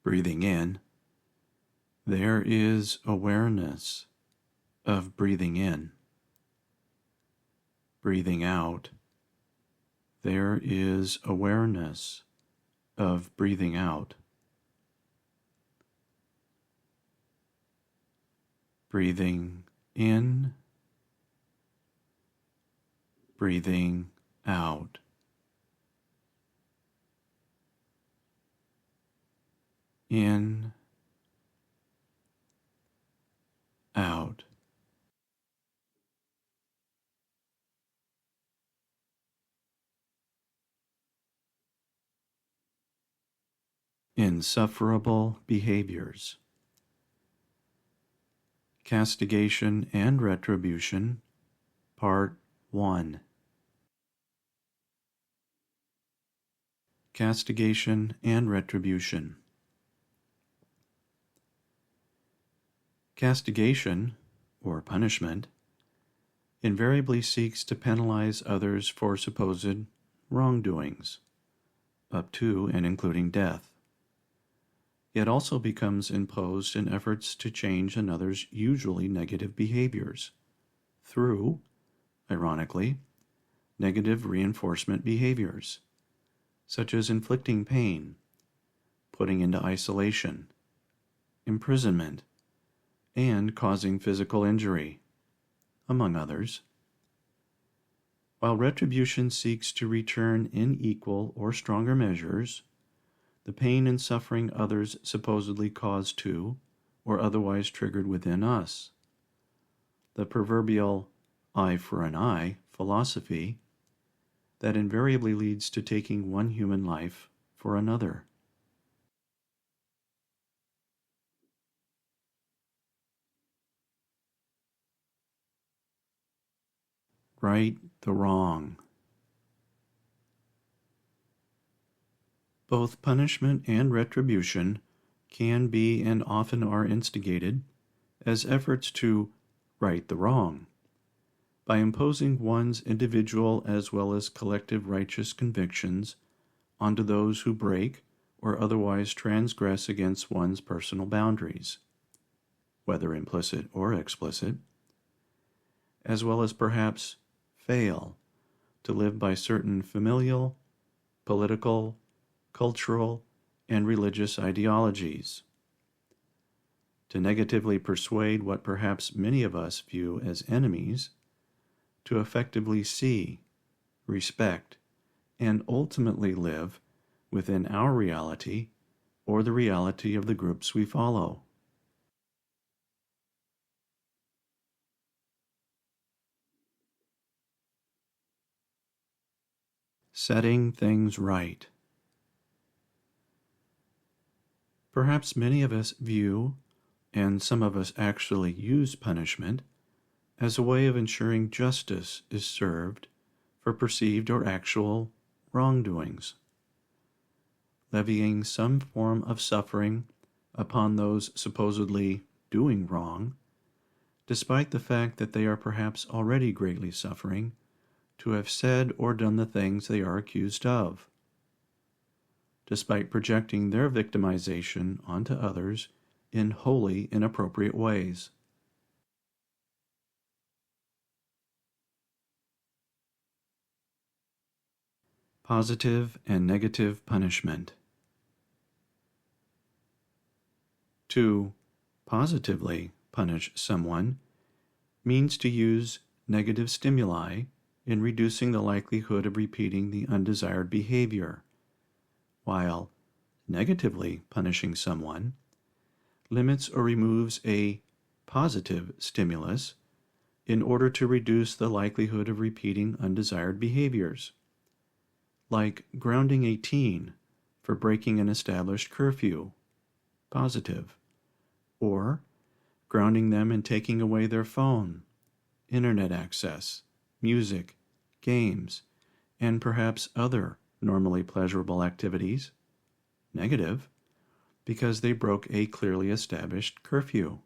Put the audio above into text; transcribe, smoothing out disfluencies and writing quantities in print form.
Breathing in, there is awareness of breathing in. Breathing out, there is awareness of breathing out. Breathing in, breathing out. In, out. Insufferable behaviors. Castigation and Retribution, Part 1. Castigation and Retribution. Castigation, or punishment, invariably seeks to penalize others for supposed wrongdoings, up to and including death. It also becomes imposed in efforts to change another's usually negative behaviors through, ironically, negative reinforcement behaviors, such as inflicting pain, putting into isolation, imprisonment, and causing physical injury, among others. While retribution seeks to return in equal or stronger measures the pain and suffering others supposedly caused to or otherwise triggered within us, the proverbial eye for an eye philosophy that invariably leads to taking one human life for another. Right the wrong. Both punishment and retribution can be and often are instigated as efforts to right the wrong by imposing one's individual as well as collective righteous convictions onto those who break or otherwise transgress against one's personal boundaries, whether implicit or explicit, as well as perhaps fail to live by certain familial, political, cultural, and religious ideologies, to negatively persuade what perhaps many of us view as enemies, to effectively see, respect, and ultimately live within our reality or the reality of the groups we follow. Setting things right. Perhaps many of us view, and some of us actually use punishment as a way of ensuring justice is served for perceived or actual wrongdoings, levying some form of suffering upon those supposedly doing wrong, despite the fact that they are perhaps already greatly suffering to have said or done the things they are accused of, despite projecting their victimization onto others in wholly inappropriate ways. Positive and negative punishment. To positively punish someone means to use negative stimuli in reducing the likelihood of repeating the undesired behavior, while negatively punishing someone limits or removes a positive stimulus in order to reduce the likelihood of repeating undesired behaviors, like grounding a teen for breaking an established curfew, positive, or grounding them and taking away their phone, internet access, music, games, and perhaps other normally pleasurable activities, negative, because they broke a clearly established curfew.